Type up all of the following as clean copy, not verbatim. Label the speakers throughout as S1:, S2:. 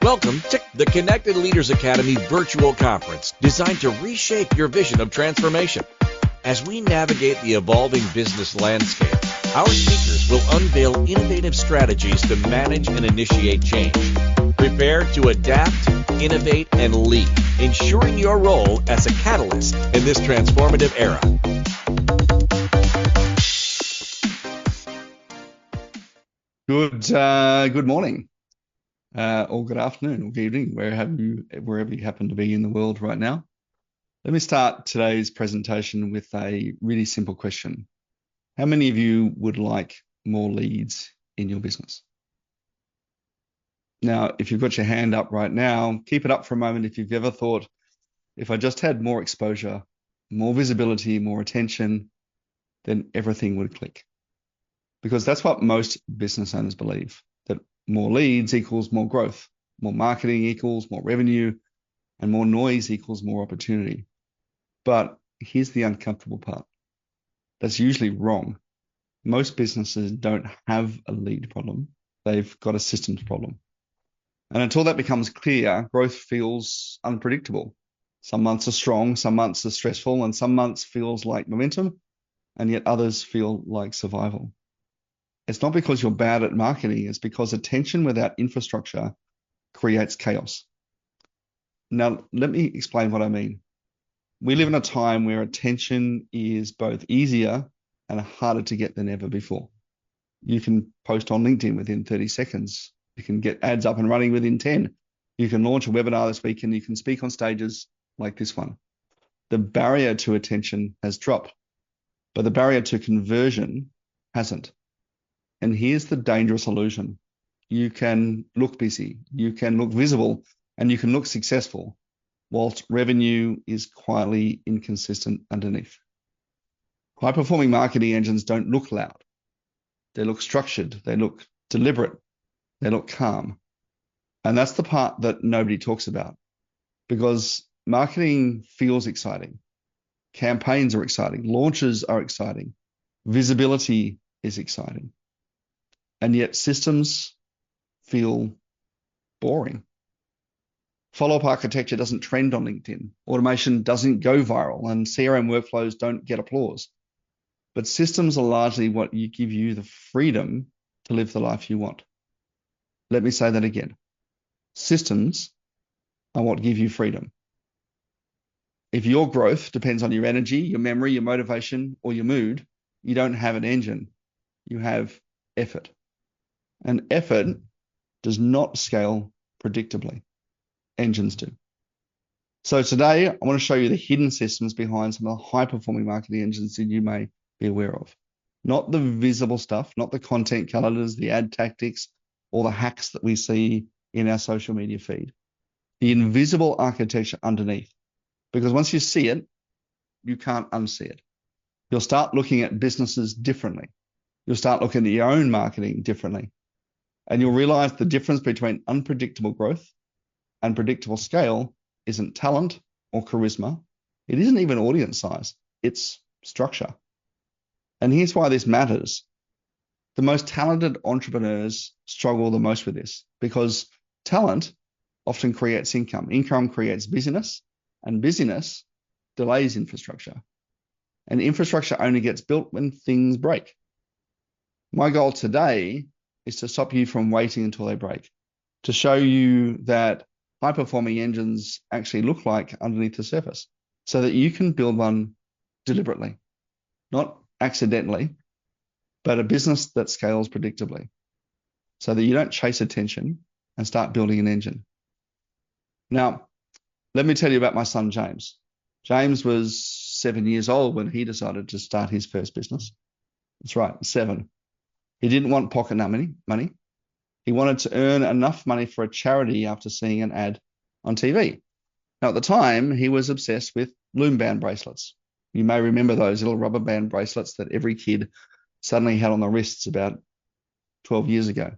S1: Welcome to the Connected Leaders Academy virtual conference designed to reshape your vision of transformation. As we navigate the evolving business landscape, our speakers will unveil innovative strategies to manage and initiate change. Prepare to adapt, innovate, and lead, ensuring your role as a catalyst in this transformative era.
S2: Good morning, or good afternoon, or good evening, wherever you happen to be in the world right now. Let me start today's presentation with a really simple question. How many of you would like more leads in your business? Now, if you've got your hand up right now, keep it up for a moment if you've ever thought, if I just had more exposure, more visibility, more attention, then everything would click. Because that's what most business owners believe, that more leads equals more growth, more marketing equals more revenue, and more noise equals more opportunity. But here's the uncomfortable part. That's usually wrong. Most businesses don't have a lead problem. They've got a systems problem. And until that becomes clear, growth feels unpredictable. Some months are strong, some months are stressful, and some months feels like momentum, and yet others feel like survival. It's not because you're bad at marketing, it's because attention without infrastructure creates chaos. Now, let me explain what I mean. We live in a time where attention is both easier and harder to get than ever before. You can post on LinkedIn within 30 seconds. You can get ads up and running within 10. You can launch a webinar this week and you can speak on stages like this one. The barrier to attention has dropped, but the barrier to conversion hasn't. And here's the dangerous illusion. You can look busy, you can look visible, and you can look successful, whilst revenue is quietly inconsistent underneath. High-performing marketing engines don't look loud. They look structured, they look deliberate, they look calm. And that's the part that nobody talks about, because marketing feels exciting. Campaigns are exciting, launches are exciting, visibility is exciting. And yet systems feel boring. Follow-up architecture doesn't trend on LinkedIn. Automation doesn't go viral, and CRM workflows don't get applause. But systems are largely what give you the freedom to live the life you want. Let me say that again. Systems are what give you freedom. If your growth depends on your energy, your memory, your motivation, or your mood, you don't have an engine. You have effort. And effort does not scale predictably. Engines do. So today, I want to show you the hidden systems behind some of the high-performing marketing engines that you may be aware of. Not the visible stuff, not the content calendars, the ad tactics, or the hacks that we see in our social media feed. The invisible architecture underneath. Because once you see it, you can't unsee it. You'll start looking at businesses differently. You'll start looking at your own marketing differently. And you'll realize the difference between unpredictable growth and predictable scale isn't talent or charisma. It isn't even audience size. It's structure. And here's why this matters. The most talented entrepreneurs struggle the most with this because talent often creates income. Income creates busyness, and busyness delays infrastructure. And infrastructure only gets built when things break. My goal today is to stop you from waiting until they break, to show you that high-performing engines actually look like underneath the surface so that you can build one deliberately, not accidentally, but a business that scales predictably so that you don't chase attention and start building an engine. Now, let me tell you about my son, James. James was 7 years old when he decided to start his first business. That's right, 7. He didn't want pocket money. He wanted to earn enough money for a charity after seeing an ad on TV. Now, at the time, he was obsessed with loom band bracelets. You may remember those little rubber band bracelets that every kid suddenly had on their wrists about 12 years ago.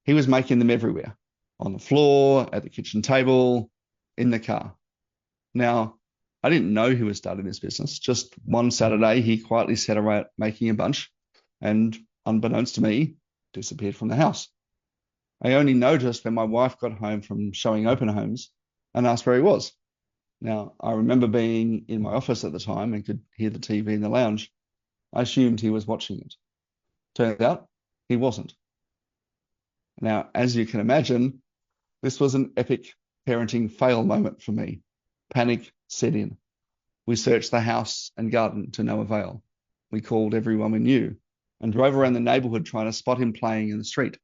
S2: He was making them everywhere, on the floor, at the kitchen table, in the car. Now, I didn't know he was starting this business. Just one Saturday, he quietly set about making a bunch and, unbeknownst to me, disappeared from the house. I only noticed when my wife got home from showing open homes and asked where he was. Now, I remember being in my office at the time and could hear the TV in the lounge. I assumed he was watching it. Turns out he wasn't. Now, as you can imagine, this was an epic parenting fail moment for me. Panic set in. We searched the house and garden to no avail. We called everyone we knew and drove around the neighborhood trying to spot him playing in the street.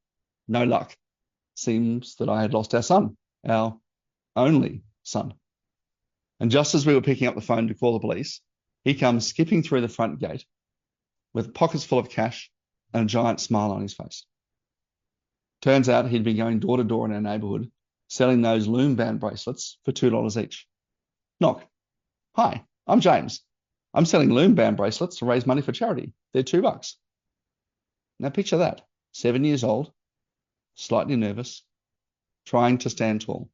S2: No luck. Seems that I had lost our son, our only son. And just as we were picking up the phone to call the police, he comes skipping through the front gate with pockets full of cash and a giant smile on his face. Turns out he'd been going door to door in our neighborhood, selling those loom band bracelets for $2 each. Knock. Hi, I'm James. I'm selling loom band bracelets to raise money for charity. They're $2. Now picture that. 7 years old, slightly nervous, trying to stand tall,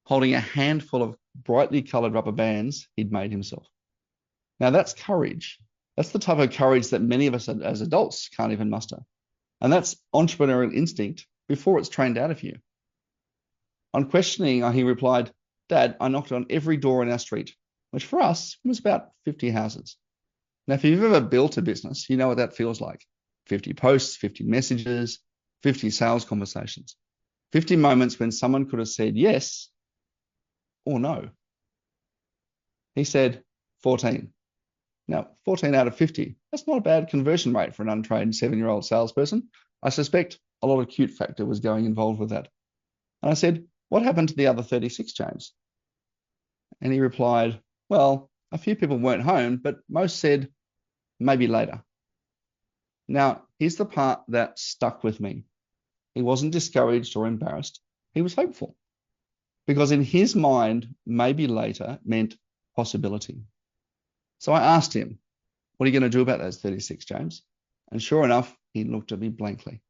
S2: holding a handful of brightly colored rubber bands he'd made himself. Now that's courage. That's the type of courage that many of us as adults can't even muster. And that's entrepreneurial instinct before it's trained out of you. On questioning, he replied, Dad, I knocked on every door in our street, which for us was about 50 houses. Now, if you've ever built a business, you know what that feels like. 50 posts, 50 messages, 50 sales conversations, 50 moments when someone could have said yes or no. He said 14. Now, 14 out of 50, that's not a bad conversion rate for an untrained 7-year-old salesperson. I suspect a lot of cute factor was involved with that. And I said, what happened to the other 36, James? And he replied, well, a few people weren't home, but most said maybe later. Now, here's the part that stuck with me. He wasn't discouraged or embarrassed. He was hopeful. Because in his mind, maybe later meant possibility. So I asked him, what are you going to do about those 36, James? And sure enough, he looked at me blankly.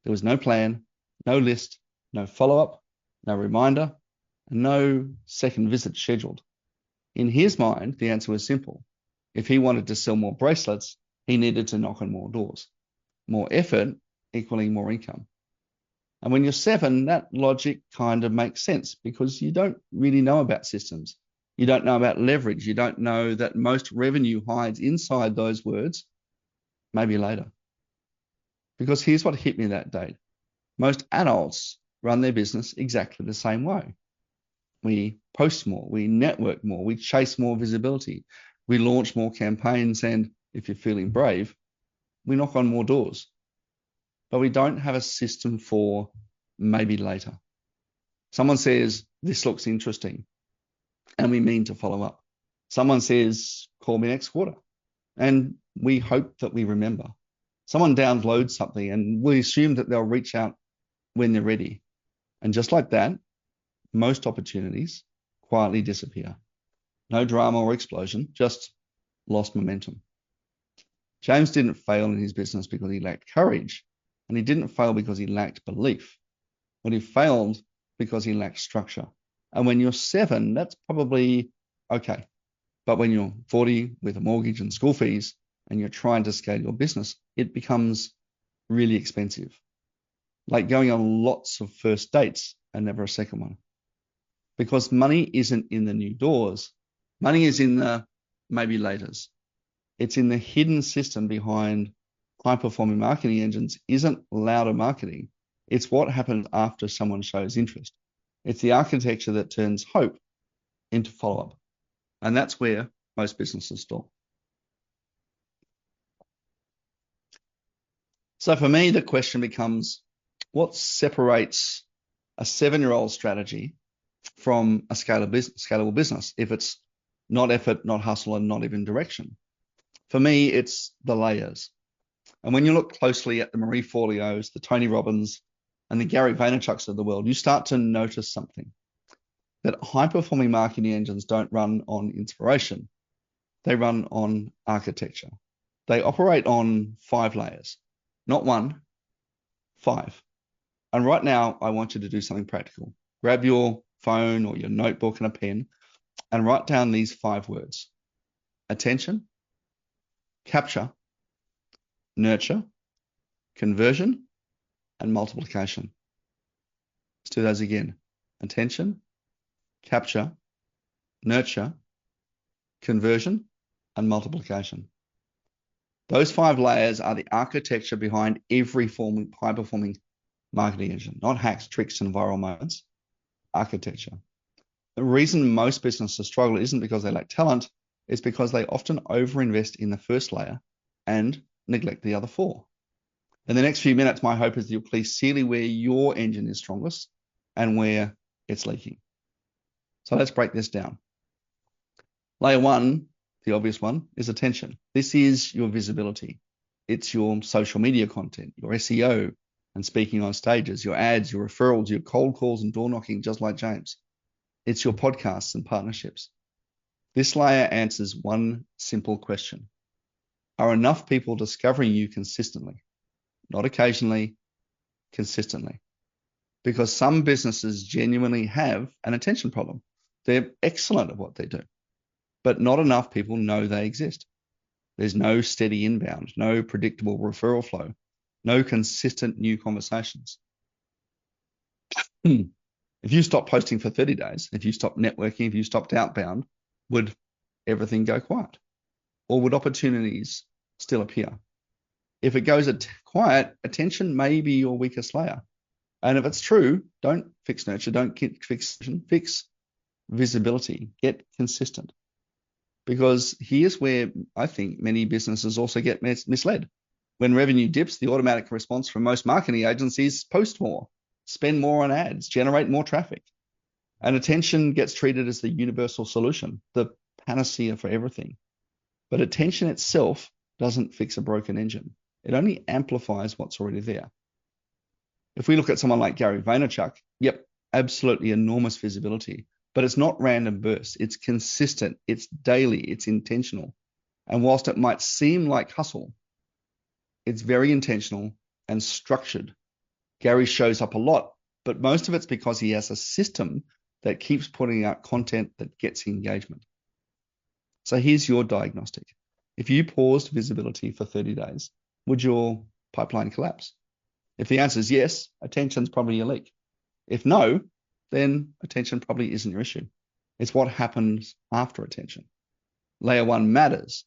S2: There was no plan, no list, no follow-up, no reminder, and no second visit scheduled. In his mind, the answer was simple. If he wanted to sell more bracelets, he needed to knock on more doors. More effort equaling more income. And when you're 7, that logic kind of makes sense because you don't really know about systems. You don't know about leverage. You don't know that most revenue hides inside those words, maybe later. Because here's what hit me that day. Most adults run their business exactly the same way. We post more, we network more, we chase more visibility, we launch more campaigns, and if you're feeling brave, we knock on more doors. But we don't have a system for maybe later. Someone says, this looks interesting, and we mean to follow up. Someone says, call me next quarter, and we hope that we remember. Someone downloads something, and we assume that they'll reach out when they're ready. And just like that, most opportunities quietly disappear. No drama or explosion, just lost momentum. James didn't fail in his business because he lacked courage, and he didn't fail because he lacked belief. But he failed because he lacked structure. And when you're 7, that's probably okay. But when you're 40 with a mortgage and school fees and you're trying to scale your business, it becomes really expensive. Like going on lots of first dates and never a second one. Because money isn't in the new doors. Money is in the maybe laters. It's in the hidden system behind high-performing marketing engines. Isn't louder marketing. It's what happens after someone shows interest. It's the architecture that turns hope into follow-up. And that's where most businesses stall. So for me, the question becomes, what separates a 7-year-old strategy from a scalable business if it's not effort, not hustle, and not even direction? For me, it's the layers. And when you look closely at the Marie Forleos, the Tony Robbins, and the Gary Vaynerchuks of the world, you start to notice something. That high-performing marketing engines don't run on inspiration. They run on architecture. They operate on 5 layers. Not 1, 5. And right now, I want you to do something practical. Grab your phone or your notebook and a pen and write down these 5 words. Attention, capture, nurture, conversion, and multiplication. Let's do those again. Attention, capture, nurture, conversion, and multiplication. Those 5 layers are the architecture behind every high-performing marketing engine, not hacks, tricks, and viral moments. Architecture. The reason most businesses struggle isn't because they lack talent, it's because they often overinvest in the first layer and neglect the other 4. In the next few minutes, my hope is that you'll clearly where your engine is strongest and where it's leaking. So let's break this down. Layer 1, the obvious one, is attention. This is your visibility. It's your social media content, your SEO and speaking on stages, your ads, your referrals, your cold calls and door knocking, just like James. It's your podcasts and partnerships. This layer answers one simple question. Are enough people discovering you consistently? Not occasionally, consistently. Because some businesses genuinely have an attention problem. They're excellent at what they do, but not enough people know they exist. There's no steady inbound, no predictable referral flow, no consistent new conversations. If you stop posting for 30 days, if you stop networking, if you stopped outbound, would everything go quiet? Or would opportunities still appear? If it goes quiet, attention may be your weakest layer. And if it's true, don't fix nurture, don't fix visibility, get consistent. Because here's where I think many businesses also get misled. When revenue dips, the automatic response from most marketing agencies, post more, spend more on ads, generate more traffic. And attention gets treated as the universal solution, the panacea for everything. But attention itself doesn't fix a broken engine. It only amplifies what's already there. If we look at someone like Gary Vaynerchuk, yep, absolutely enormous visibility, but it's not random bursts. It's consistent, it's daily, it's intentional. And whilst it might seem like hustle, it's very intentional and structured. Gary shows up a lot, but most of it's because he has a system that keeps putting out content that gets engagement. So here's your diagnostic. If you paused visibility for 30 days, would your pipeline collapse? If the answer is yes, attention's probably your leak. If no, then attention probably isn't your issue. It's what happens after attention. Layer 1 matters,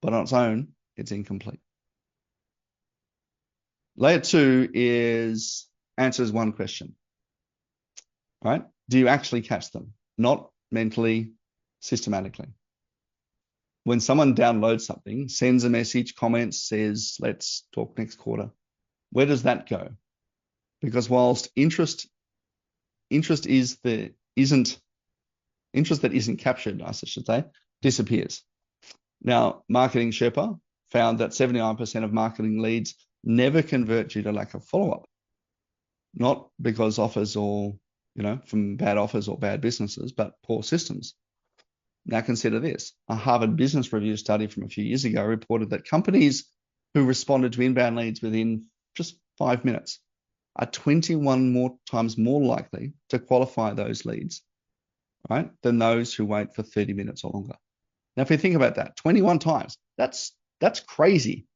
S2: but on its own, it's incomplete. Layer 2 answers one question, right? Do you actually catch them? Not mentally, systematically. When someone downloads something, sends a message, comments, says, let's talk next quarter, where does that go? Because whilst interest that isn't captured, I should say, disappears. Now, Marketing Sherpa found that 79% of marketing leads never convert due to lack of follow-up. Not because offers or, from bad offers or bad businesses, but poor systems. Now consider this. A Harvard Business Review study from a few years ago reported that companies who responded to inbound leads within just 5 minutes are 21 times more likely to qualify those leads, right, than those who wait for 30 minutes or longer. Now, if you think about that, 21 times, that's crazy.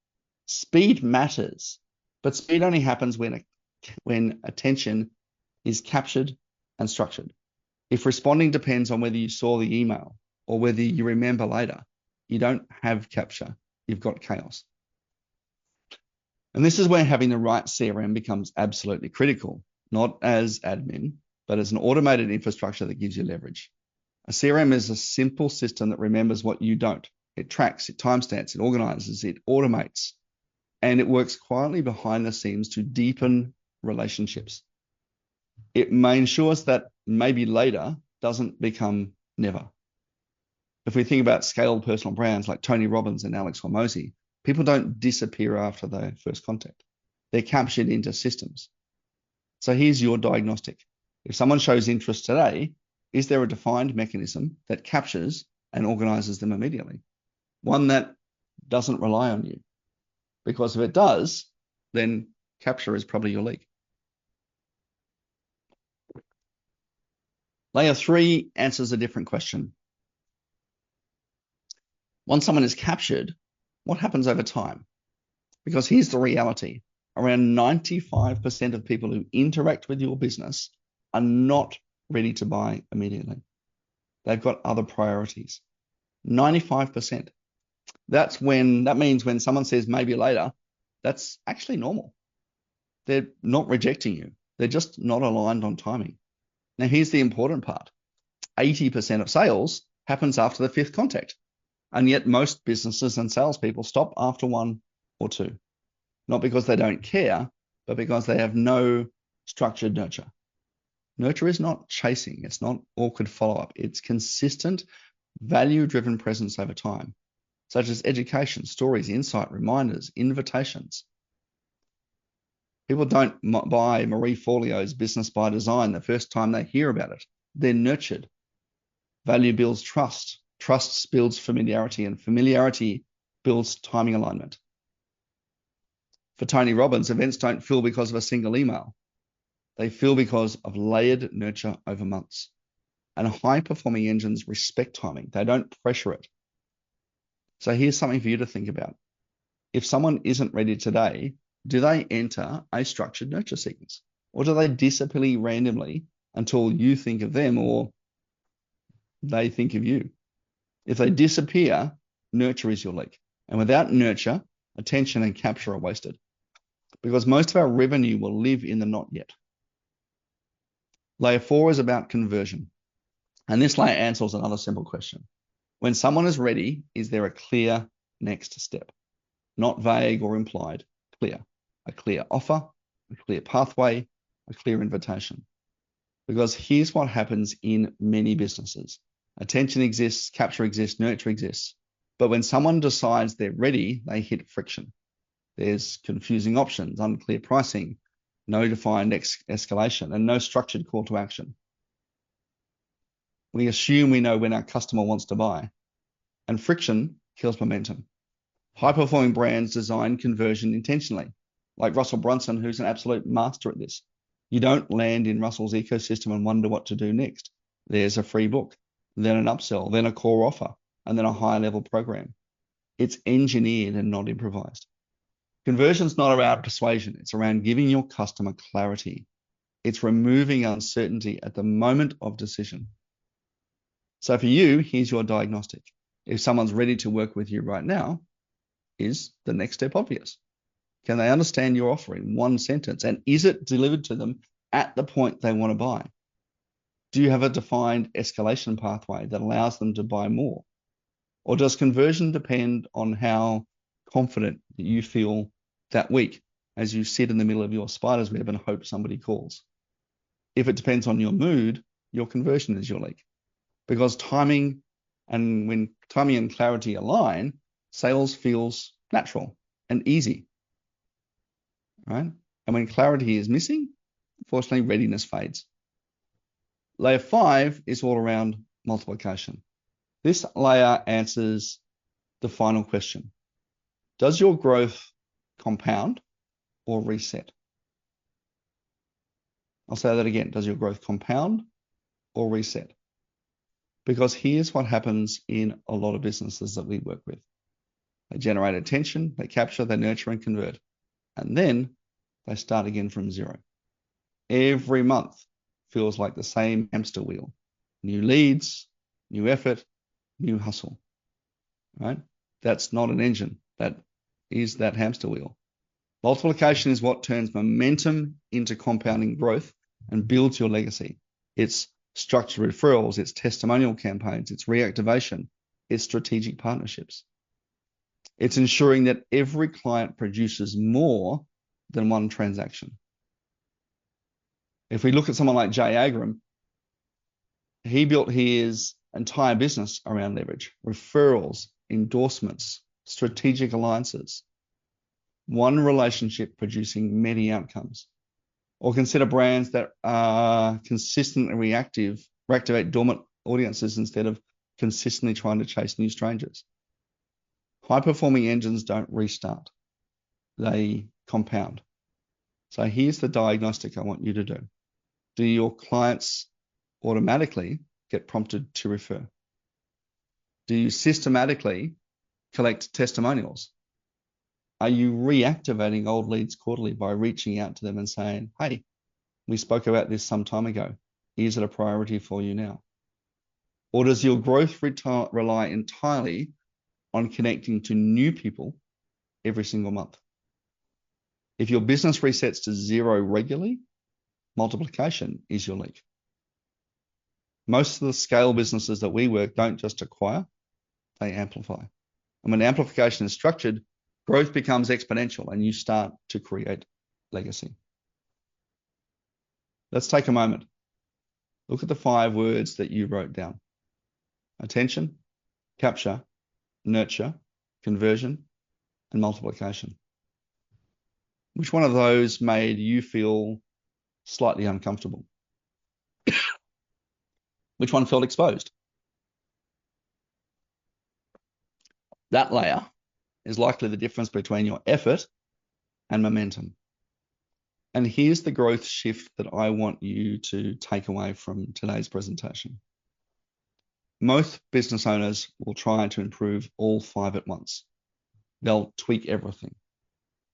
S2: Speed matters, but speed only happens when attention is captured and structured. If responding depends on whether you saw the email or whether you remember later, you don't have capture, you've got chaos. And this is where having the right CRM becomes absolutely critical, not as admin, but as an automated infrastructure that gives you leverage. A CRM is a simple system that remembers what you don't. It tracks, it timestamps, it organizes, it automates, and it works quietly behind the scenes to deepen relationships. It ensures that maybe later doesn't become never. If we think about scaled personal brands like Tony Robbins and Alex Hormozi, people don't disappear after their first contact. They're captured into systems. So here's your diagnostic. If someone shows interest today, is there a defined mechanism that captures and organizes them immediately? One that doesn't rely on you. Because if it does, then capture is probably your leak. Layer 3 answers a different question. Once someone is captured, what happens over time? Because here's the reality. Around 95% of people who interact with your business are not ready to buy immediately. They've got other priorities. 95%. That means when someone says maybe later, that's actually normal. They're not rejecting you. They're just not aligned on timing. Now, here's the important part. 80% of sales happens after the fifth contact. And yet most businesses and salespeople stop after one or two, not because they don't care, but because they have no structured nurture. Nurture is not chasing. It's not awkward follow-up. It's consistent, value-driven presence over time, such as education, stories, insight, reminders, invitations. People don't buy Marie Forleo's Business by Design the first time they hear about it. They're nurtured. Value builds trust. Trust builds familiarity, and familiarity builds timing alignment. For Tony Robbins, events don't fill because of a single email. They fill because of layered nurture over months. And high-performing engines respect timing. They don't pressure it. So here's something for you to think about. If someone isn't ready today, do they enter a structured nurture sequence? Or do they disappear randomly until you think of them or they think of you? If they disappear, nurture is your leak. And without nurture, attention and capture are wasted. Because most of our revenue will live in the not yet. Layer 4 is about conversion. And this layer answers another simple question. When someone is ready, is there a clear next step? Not vague or implied, clear. A clear offer, a clear pathway, a clear invitation. Because here's what happens in many businesses. Attention exists, capture exists, nurture exists. But when someone decides they're ready, they hit friction. There's confusing options, unclear pricing, no defined escalation, and no structured call to action. We assume we know when our customer wants to buy, and friction kills momentum. High-performing brands design conversion intentionally, like Russell Brunson, who's an absolute master at this. You don't land in Russell's ecosystem and wonder what to do next. There's a free book, then an upsell, then a core offer, and then a high-level program. It's engineered and not improvised. Conversion's not around persuasion. It's around giving your customer clarity. It's removing uncertainty at the moment of decision. So for you, here's your diagnostic. If someone's ready to work with you right now, is the next step obvious? Can they understand your offer in one sentence? And is it delivered to them at the point they want to buy? Do you have a defined escalation pathway that allows them to buy more? Or does conversion depend on how confident you feel that week as you sit in the middle of your spider's web and hope somebody calls? If it depends on your mood, your conversion is your leak. Because when timing and clarity align, sales feels natural and easy, right? And when clarity is missing, unfortunately, readiness fades. Layer 5 is all around multiplication. This layer answers the final question. Does your growth compound or reset? I'll say that again. Does your growth compound or reset? Because here's what happens in a lot of businesses that we work with. They generate attention, they capture, they nurture and convert. And then they start again from zero. Every month feels like the same hamster wheel. New leads, new effort, new hustle, right? That's not an engine. That is that hamster wheel. Multiplication is what turns momentum into compounding growth and builds your legacy. It's structured referrals, it's testimonial campaigns, it's reactivation, it's strategic partnerships. It's ensuring that every client produces more than one transaction. If we look at someone like Jay Agram, he built his entire business around leverage, referrals, endorsements, strategic alliances, one relationship producing many outcomes. Or consider brands that are consistently reactivate dormant audiences instead of consistently trying to chase new strangers. High-performing engines don't restart. They compound. So here's the diagnostic I want you to do. Do your clients automatically get prompted to refer? Do you systematically collect testimonials? Are you reactivating old leads quarterly by reaching out to them and saying, hey, we spoke about this some time ago. Is it a priority for you now? Or does your growth rely entirely on connecting to new people every single month? If your business resets to 0 regularly, multiplication is your leak. Most of the scale businesses that we work don't just acquire, they amplify. And when amplification is structured, growth becomes exponential and you start to create legacy. Let's take a moment. Look at the 5 words that you wrote down: attention, capture, nurture, conversion, and multiplication. Which one of those made you feel slightly uncomfortable? Which one felt exposed? That layer is likely the difference between your effort and momentum. And here's the growth shift that I want you to take away from today's presentation. Most business owners will try to improve all 5 at once. They'll tweak everything.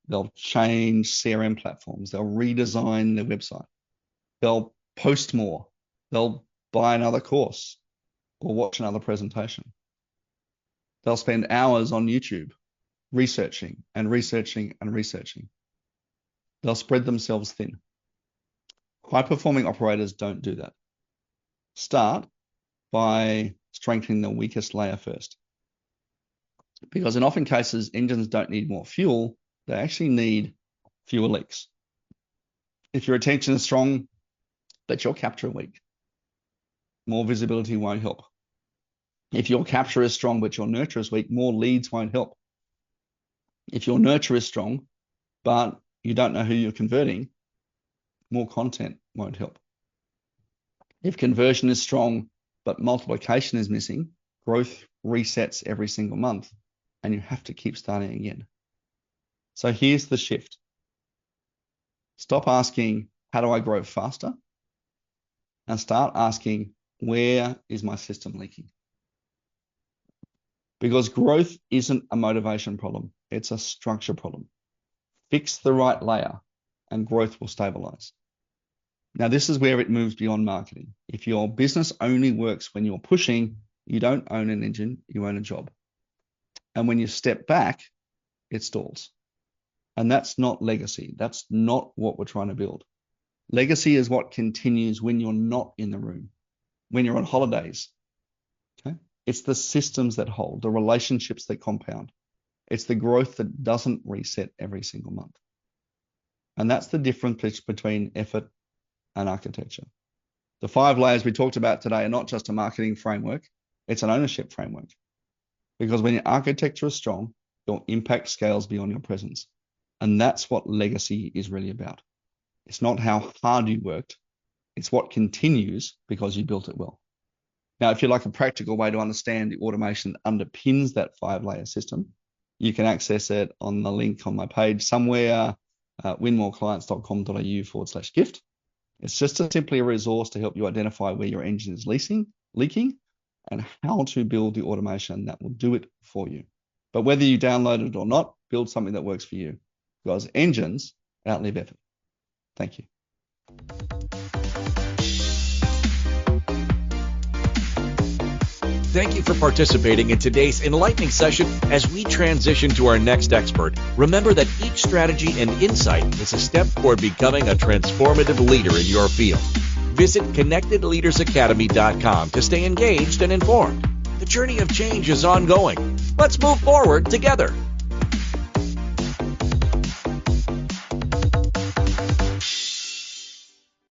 S2: They'll change CRM platforms. They'll redesign their website. They'll post more. They'll buy another course or watch another presentation. They'll spend hours on YouTube researching and researching and researching. They'll spread themselves thin. High-performing operators don't do that. Start by strengthening the weakest layer first. Because in often cases, engines don't need more fuel, they actually need fewer leaks. If your attention is strong, but your capture weak, more visibility won't help. If your capture is strong, but your nurture is weak, more leads won't help. If your nurture is strong, but you don't know who you're converting, more content won't help. If conversion is strong, but multiplication is missing, growth resets every single month, and you have to keep starting again. So here's the shift. Stop asking, how do I grow faster? And start asking, where is my system leaking? Because growth isn't a motivation problem. It's a structure problem. Fix the right layer and growth will stabilize. Now, this is where it moves beyond marketing. If your business only works when you're pushing, you don't own an engine, you own a job. And when you step back, it stalls. And that's not legacy. That's not what we're trying to build. Legacy is what continues when you're not in the room, when you're on holidays. Okay? It's the systems that hold, the relationships that compound. It's the growth that doesn't reset every single month. And that's the difference between effort and architecture. The 5 layers we talked about today are not just a marketing framework, it's an ownership framework. Because when your architecture is strong, your impact scales beyond your presence. And that's what legacy is really about. It's not how hard you worked, it's what continues because you built it well. Now, if you like a practical way to understand the automation that underpins that 5-layer system, you can access it on the link on my page somewhere, winmoreclients.com.au/gift. It's just simply a resource to help you identify where your engine is leaking, and how to build the automation that will do it for you. But whether you download it or not, build something that works for you, because engines outlive effort. Thank you.
S1: Thank you for participating in today's enlightening session. As we transition to our next expert, remember that each strategy and insight is a step toward becoming a transformative leader in your field. Visit connectedleadersacademy.com to stay engaged and informed. The journey of change is ongoing. Let's move forward together.